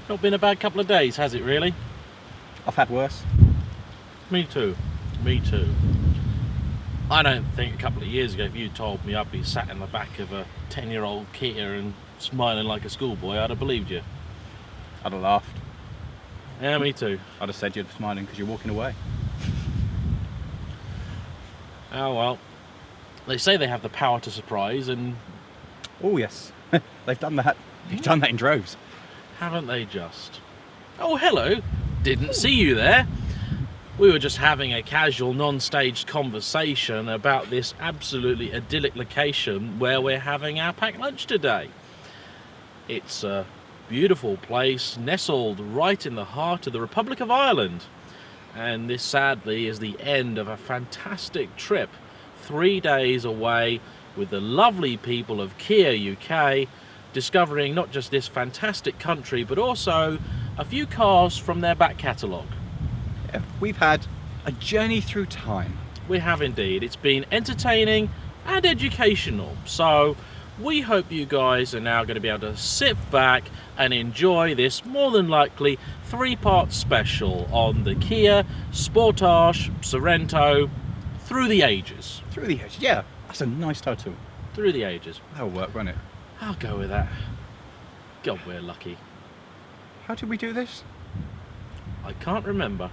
Not been a bad couple of days, has it really? I've had worse. Me too. Me too. I don't think a couple of years ago if you told me I'd be sat in the back of a 10-year-old Kia and smiling like a schoolboy, I'd have believed you. I'd have laughed. Yeah, me too. I'd have said you're smiling because you're walking away. Oh well. They say they have the power to surprise, and Oh yes, they've done that. They've done that in droves. haven't they just? Oh, hello. Didn't see you there. We were just having a casual, non-staged conversation about this absolutely idyllic location where we're having our packed lunch today. It's a beautiful place nestled right in the heart of the Republic of Ireland. And this sadly is the end of a fantastic trip, 3 days away with the lovely people of KIA UK, discovering not just this fantastic country but also a few cars from their back catalogue. Yeah, we've had a journey through time. We have indeed. It's been entertaining and educational, so we hope you guys are now going to be able to sit back and enjoy this more than likely 3-part special on the Kia Sportage Sorento through the ages. Through the edge, yeah, that's a nice title. Through the ages. That'll work, won't it? I'll go with that. God, we're lucky. How did we do this? I can't remember.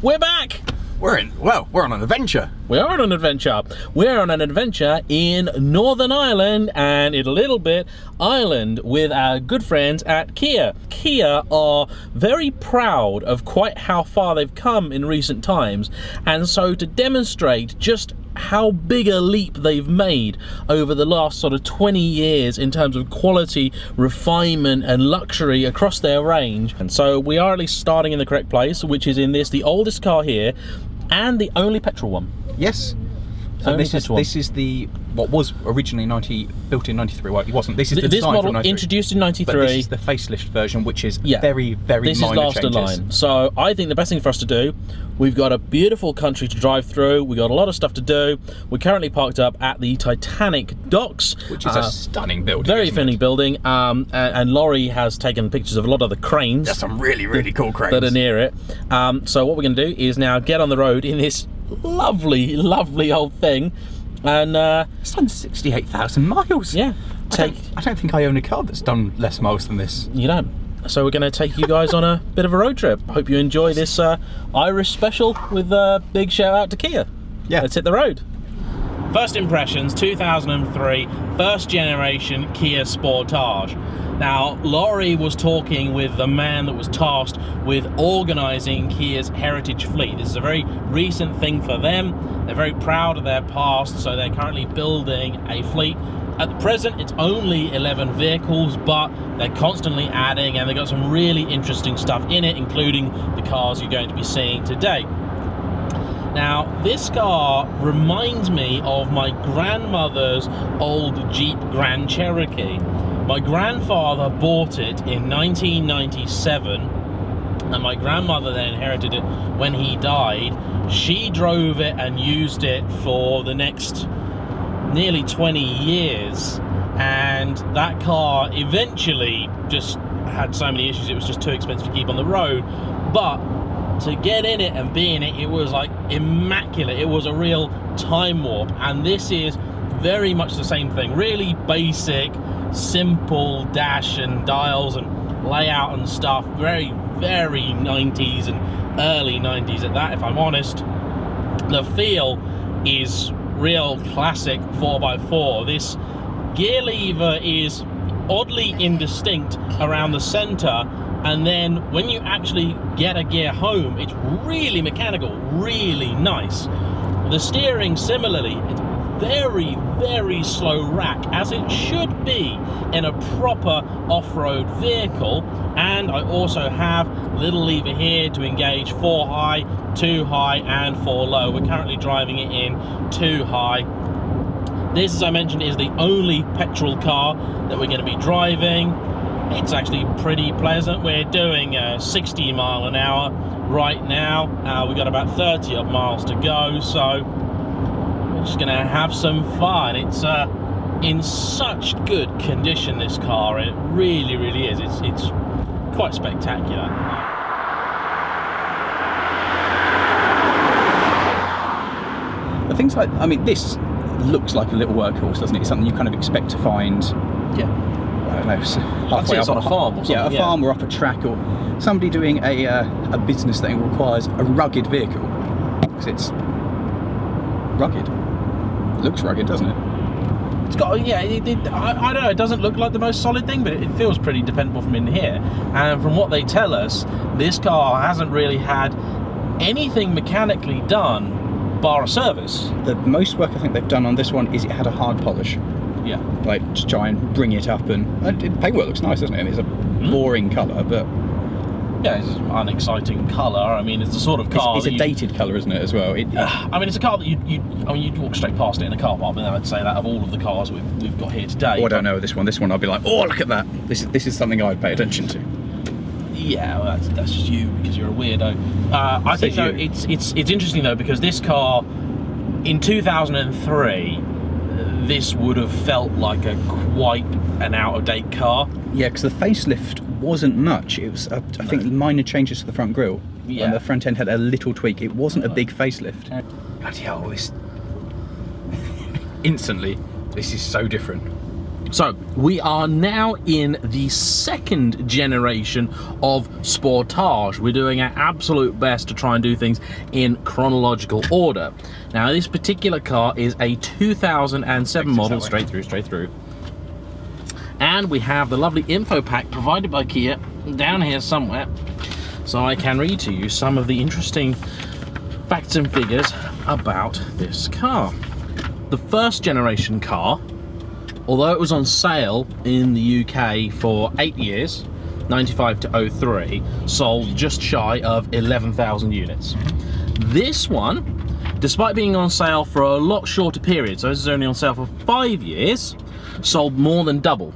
We're back! We're on an adventure. We are on an adventure. We're on an adventure in Northern Ireland and in a little bit Ireland with our good friends at Kia. Kia are very proud of quite how far they've come in recent times, and so to demonstrate just how big a leap they've made over the last sort of 20 years in terms of quality, refinement and luxury across their range. And so we are at least starting in the correct place, which is in this, the oldest car here and the only petrol one. Yes. So this is the what was originally built in 93. Well, it wasn't. This is the this design model from 93, introduced in 93. But this is the facelift version, which is very, very this minor is last in changes. line. So I think the best thing for us to do, we've got a beautiful country to drive through. We've got a lot of stuff to do. We're currently parked up at the Titanic docks, which is a stunning building. Very stunning building. And Laurie has taken pictures of a lot of the cranes. There's some really, really cool cranes that are near it. So what we're going to do is now get on the road in this lovely, lovely old thing. And it's done 68,000 miles. Yeah. I don't think I own a car that's done less miles than this. You don't. So we're going to take you guys on a bit of a road trip. Hope you enjoy this Irish special with a big shout out to Kia. Yeah. Let's hit the road. First impressions, 2003, first generation Kia Sportage. Now, Laurie was talking with the man that was tasked with organising Kia's heritage fleet. This is a very recent thing for them. They're very proud of their past, so they're currently building a fleet. At the present, it's only 11 vehicles, but they're constantly adding, and they've got some really interesting stuff in it, including the cars you're going to be seeing today. Now, this car reminds me of my grandmother's old Jeep Grand Cherokee. My grandfather bought it in 1997, and my grandmother then inherited it when he died. She drove it and used it for the next nearly 20 years, and that car eventually just had so many issues, it was just too expensive to keep on the road. But to get in it and be in it, it was like immaculate. It was a real time warp, and this is very much the same thing. Really basic, simple dash and dials and layout and stuff. Very, very 90s and early 90s at that, if I'm honest. The feel is real classic 4x4. This gear lever is oddly indistinct around the center, and then when you actually get a gear home, it's really mechanical, really nice. The steering, similarly, it's very, very slow rack, as it should be in a proper off-road vehicle. And I also have a little lever here to engage 4 high, 2 high and 4 low. We're currently driving it in 2 high. This, as I mentioned, is the only petrol car that we're going to be driving. It's actually pretty pleasant. We're doing 60 mile an hour right now. We've got about 30 odd miles to go, so we're just going to have some fun. It's in such good condition, this car. It really, really is. It's quite spectacular. The things like, I mean, this looks like a little workhorse, doesn't it? It's something you kind of expect to find. Yeah. I don't know, halfway up on a farm or something. Yeah, a farm or up a track, or somebody doing a business that requires a rugged vehicle, because it's rugged. It looks rugged, doesn't it? It's got, yeah, I don't know, it doesn't look like the most solid thing, but it feels pretty dependable from in here. And from what they tell us, this car hasn't really had anything mechanically done bar a service. The most work I think they've done on this one is it had a hard polish. Yeah. Like, to try and bring it up, and paintwork looks nice, doesn't it? And it's a boring colour, but yeah, it's an unexciting colour. I mean, it's the sort of car. It's a dated colour, isn't it, as well? I mean, it's a car that you'd walk straight past it in a car park. But I'd say that of all of the cars we've got here today. Oh, I don't know this one. This one, I'll be like, oh, look at that. This is something I'd pay attention to. Yeah, well, that's just you, because you're a weirdo. I think though it's interesting though, because this car in 2003. This would have felt like quite an out-of-date car. Yeah, because the facelift wasn't much. It was, I think, minor changes to the front grille. Yeah. And the front end had a little tweak. It wasn't a big facelift. Bloody hell, this... Instantly, this is so different. So, we are now in the second generation of Sportage. We're doing our absolute best to try and do things in chronological order. Now, this particular car is a 2007 model, straight through. And we have the lovely info pack provided by Kia down here somewhere, so I can read to you some of the interesting facts and figures about this car. The first generation car, although it was on sale in the UK for 8 years, 95 to 03, sold just shy of 11,000 units. This one despite being on sale for a lot shorter period, so this is only on sale for 5 years, sold more than double.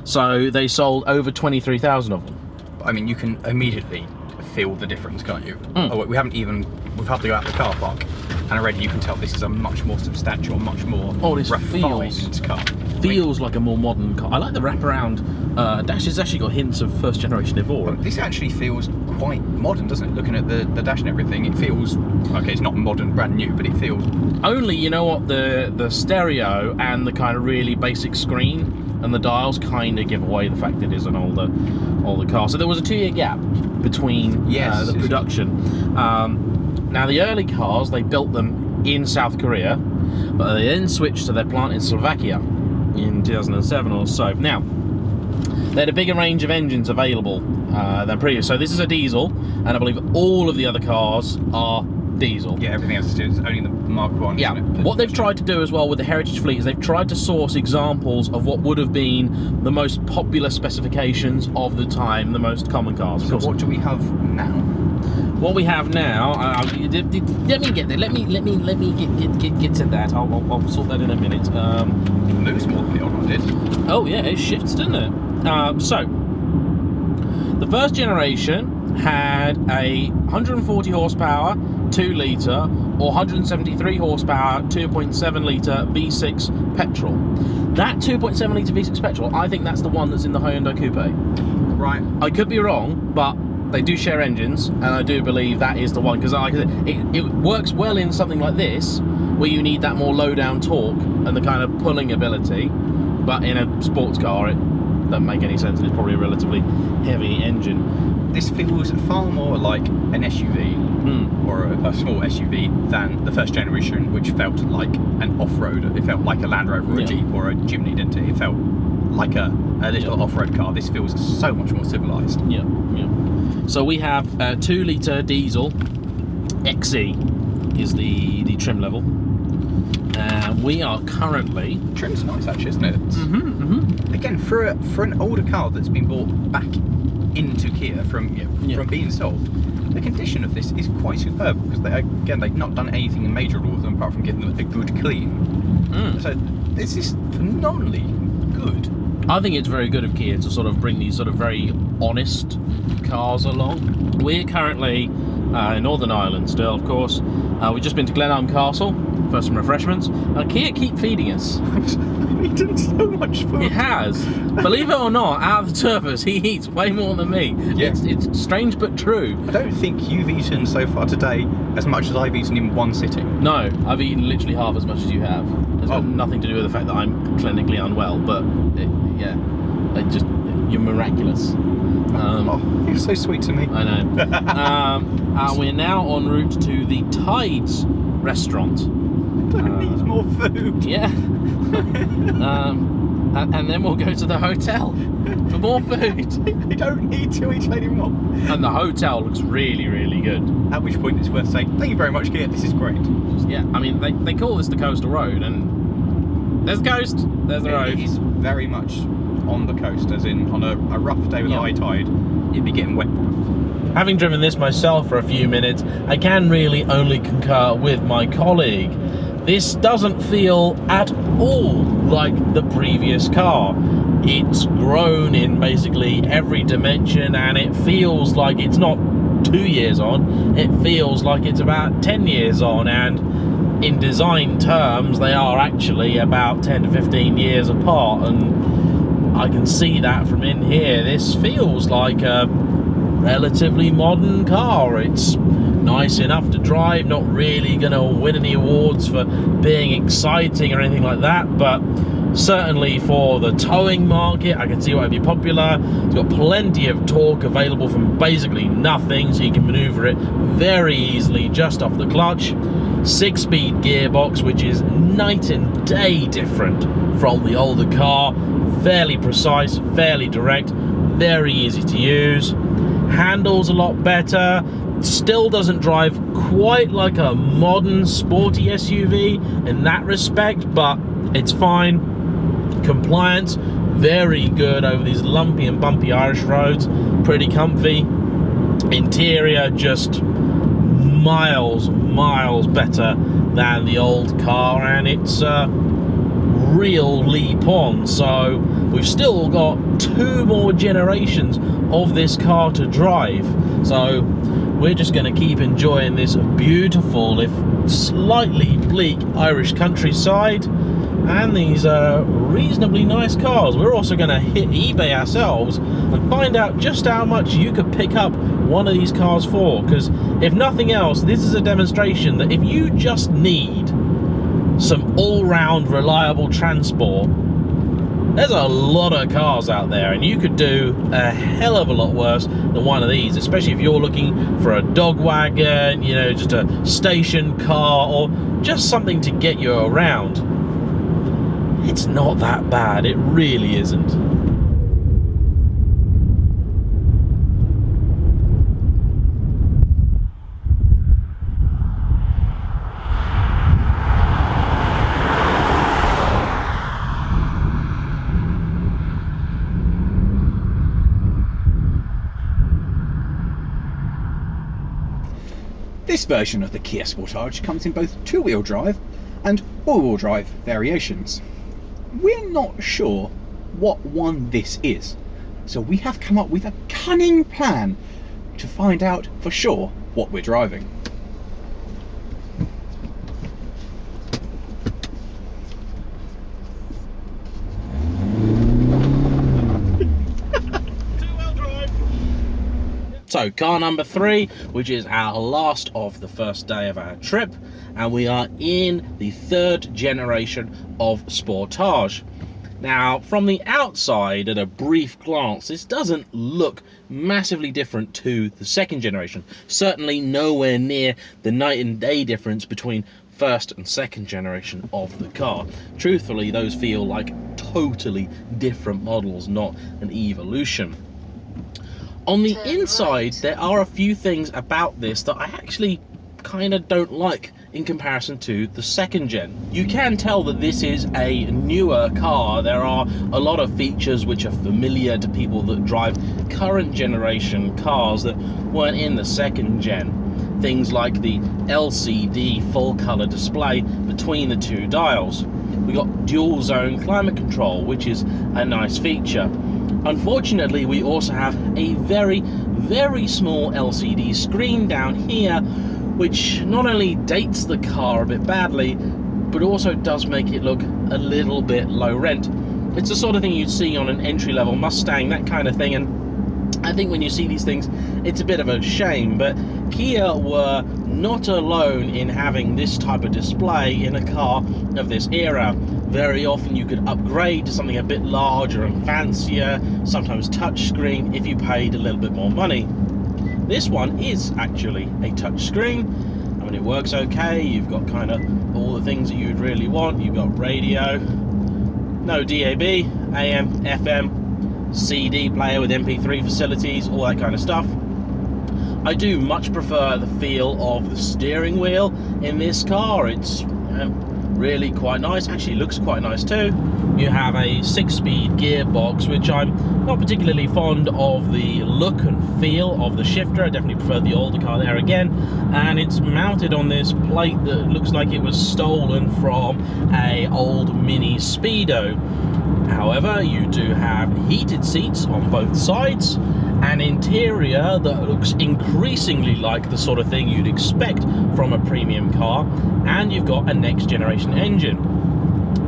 So they sold over 23,000 of them. I mean, you can immediately feel the difference, can't you? Oh, we've had to go out the car park, and already you can tell this is a much more substantial, much more refined car. Feels like a more modern car. I like the wraparound dash. It's actually got hints of first generation Evora. This actually feels quite modern, doesn't it? Looking at the dash and everything, it feels, okay, it's not modern, brand new, but it feels... Only, you know what, the stereo and the kind of really basic screen and the dials kind of give away the fact that it is an older car. So there was a 2-year gap between the production. Now the early cars, they built them in South Korea, but they then switched to their plant in Slovakia in 2007 or so. Now, they had a bigger range of engines available than previous. So this is a diesel, and I believe all of the other cars are diesel. Yeah, everything else is only the Mark 1. Yeah. Isn't it? What they've tried to do as well with the Heritage fleet is they've tried to source examples of what would have been the most popular specifications of the time, the most common cars. So what do we have now? What we have now, let me get there. Let me get to that. I'll sort that in a minute. It moves more than the old one did. Oh yeah, it shifts, doesn't it? So the first generation had a 140 horsepower 2 litre or 173 horsepower 2.7 litre V6 petrol. That 2.7 litre V6 petrol, I think that's the one that's in the Hyundai Coupe. Right. I could be wrong, but they do share engines, and I do believe that is the one, because it works well in something like this where you need that more low down torque and the kind of pulling ability, but in a sports car it doesn't make any sense, and it's probably a relatively heavy engine. This feels far more like an SUV or a small SUV than the first generation, which felt like an off-road. It felt like a Land Rover or a Jeep or a Jimny, didn't it? It felt like a little off-road car. This feels so much more civilised. Yeah. So we have a 2 litre diesel. XE is the trim level. We are currently... Trim's nice actually, isn't it? Again, for an older car that's been bought back into Kia from being sold, the condition of this is quite superb, because they've not done anything major at all with them apart from getting them a good clean. So this is phenomenally good. I think it's very good of Kia to sort of bring these sort of very honest cars along. We're currently in Northern Ireland still, of course. We've just been to Glenelg Castle for some refreshments. Kia keep feeding us. He's eaten so much food. He has. Believe it or not, out of the two of us, he eats way more than me. Yeah. It's strange but true. I don't think you've eaten so far today as much as I've eaten in one sitting. No, I've eaten literally half as much as you have. It's got nothing to do with the fact that I'm clinically unwell, but you're miraculous. You're so sweet to me. I know. We're now en route to the Tides restaurant. Don't need more food. Yeah. And then we'll go to the hotel for more food. I don't need to eat anymore. And the hotel looks really, really good. At which point it's worth saying, thank you very much, Kia, this is great. Yeah, I mean, they call this the coastal road, and there's the coast, there's the road. It is very much on the coast, as in on a rough day with a high tide, you'd be getting wet. Having driven this myself for a few minutes, I can really only concur with my colleague. This doesn't feel at all like the previous car. It's grown in basically every dimension, and it feels like it's not 2 years on, it feels like it's about 10 years on, and in design terms they are actually about 10 to 15 years apart, and I can see that from in here. This feels like a relatively modern car. It's nice enough to drive, not really going to win any awards for being exciting or anything like that, but certainly for the towing market I can see why it'd be popular. It's got plenty of torque available from basically nothing, so you can maneuver it very easily just off the clutch. 6-speed gearbox, which is night and day different from the older car. Fairly precise, fairly direct, very easy to use. Handles a lot better. Still doesn't drive quite like a modern sporty SUV in that respect, but it's fine. Compliance, very good over these lumpy and bumpy Irish roads. Pretty comfy. Interior, just miles better than the old car, and it's a real leap on. So we've still got 2 more generations of this car to drive, so we're just going to keep enjoying this beautiful, if slightly bleak, Irish countryside and these reasonably nice cars. We're also going to hit eBay ourselves and find out just how much you could pick up one of these cars for, because if nothing else, this is a demonstration that if you just need some all-round reliable transport, there's a lot of cars out there, and you could do a hell of a lot worse than one of these, especially if you're looking for a dog wagon, you know, just a station car, or just something to get you around. It's not that bad, it really isn't. This version of the Kia Sportage comes in both 2-wheel drive and all-wheel drive variations. We're not sure what one this is, so we have come up with a cunning plan to find out for sure what we're driving. So car number 3, which is our last of the first day of our trip, and we are in the 3rd generation of Sportage. Now, from the outside, at a brief glance, this doesn't look massively different to the 2nd generation. Certainly nowhere near the night and day difference between 1st and 2nd generation of the car. Truthfully, those feel like totally different models, not an evolution. On the inside, there are a few things about this that I actually kind of don't like in comparison to the 2nd gen. You can tell that this is a newer car. There are a lot of features which are familiar to people that drive current generation cars that weren't in the 2nd gen. Things like the LCD full color display between the 2 dials. We got dual zone climate control, which is a nice feature. Unfortunately, we also have a very, very small LCD screen down here, which not only dates the car a bit badly, but also does make it look a little bit low rent. It's the sort of thing you'd see on an entry-level Mustang, that kind of thing, and I think when you see these things, it's a bit of a shame, but Kia were not alone in having this type of display in a car of this era. Very often you could upgrade to something a bit larger and fancier, sometimes touchscreen, if you paid a little bit more money. This one is actually a touchscreen. I mean, it works okay. You've got kind of all the things that you'd really want. You've got radio, no DAB, AM, FM, CD player with MP3 facilities, all that kind of stuff. I do much prefer the feel of the steering wheel in this car. It's really quite nice. Actually looks quite nice too. You have a 6-speed gearbox, which I'm not particularly fond of the look and feel of the shifter. I definitely prefer the older car there again, and it's mounted on this plate that looks like it was stolen from a old mini Speedo. However, you do have heated seats on both sides, an interior that looks increasingly like the sort of thing you'd expect from a premium car, and you've got a next generation engine.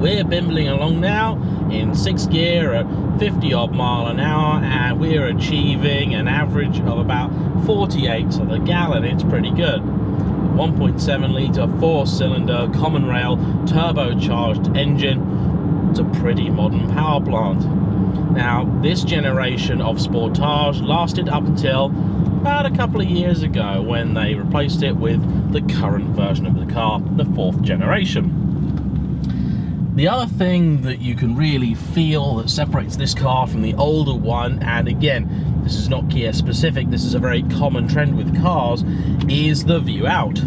We're bimbling along now in 6th gear at 50 odd mile an hour, and we're achieving an average of about 48 to the gallon. It's pretty good. 1.7 litre 4-cylinder common rail turbocharged engine. It's a pretty modern power plant. Now, this generation of Sportage lasted up until about a couple of years ago, when they replaced it with the current version of the car, the 4th generation. The other thing that you can really feel that separates this car from the older one, and again, this is not Kia specific, this is a very common trend with cars, is the view out.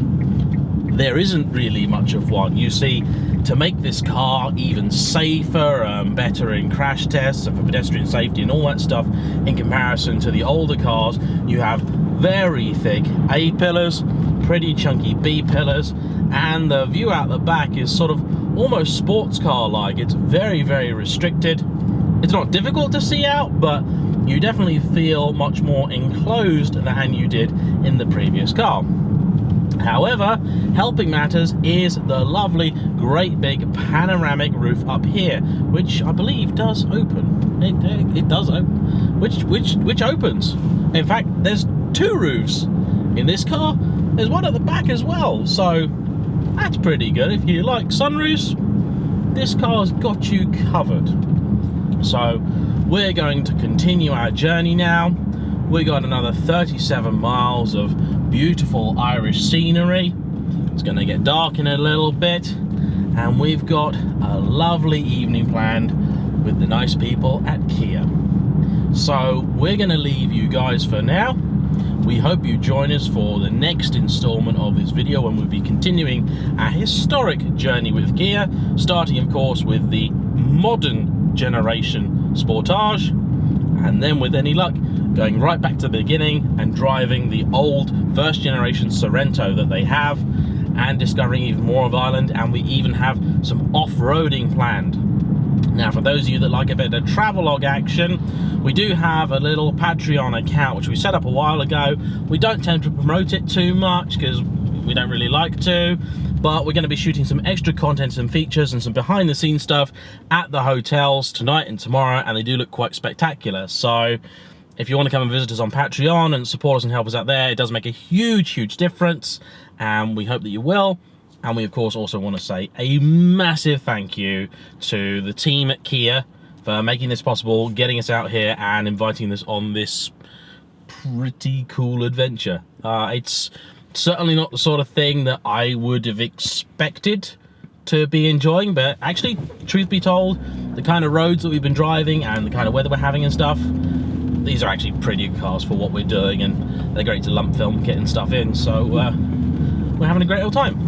There isn't really much of one. You see, to make this car even safer, better in crash tests and for pedestrian safety and all that stuff, in comparison to the older cars, you have very thick A-pillars, pretty chunky B-pillars, and the view out the back is sort of almost sports car like. It's very, very restricted. It's not difficult to see out, but you definitely feel much more enclosed than you did in the previous car. However, helping matters is the lovely, great big panoramic roof up here, which I believe does open. It does open, which opens. In fact, there's two roofs in this car. There's one at the back as well, so that's pretty good. If you like sunroofs, this car's got you covered. So we're going to continue our journey now. We got another 37 miles of beautiful Irish scenery. It's going to get dark in a little bit, and we've got a lovely evening planned with the nice people at Kia. So we're going to leave you guys for now. We hope you join us for the next installment of this video, when we'll be continuing our historic journey with Kia, starting of course with the modern generation Sportage, and then with any luck going right back to the beginning and driving the old first generation Sorento that they have, and discovering even more of Ireland, and we even have some off-roading planned. Now, for those of you that like a bit of travelogue action, we do have a little Patreon account which we set up a while ago. We don't tend to promote it too much because we don't really like to, but we're going to be shooting some extra content and features and some behind the scenes stuff at the hotels tonight and tomorrow, and they do look quite spectacular. So if you want to come and visit us on Patreon and support us and help us out there, it does make a huge difference, and we hope that you will. And we of course also want to say a massive thank you to the team at Kia for making this possible, getting us out here and inviting us on this pretty cool adventure. It's certainly not the sort of thing that I would have expected to be enjoying, but actually, truth be told, the kind of roads that we've been driving and the kind of weather we're having and stuff, these are actually pretty good cars for what we're doing, and they're great to lump film getting stuff in, so we're having a great old time.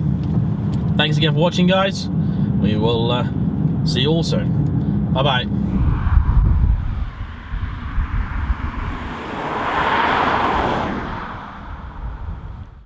Thanks again for watching, guys. We will see you all soon. Bye bye.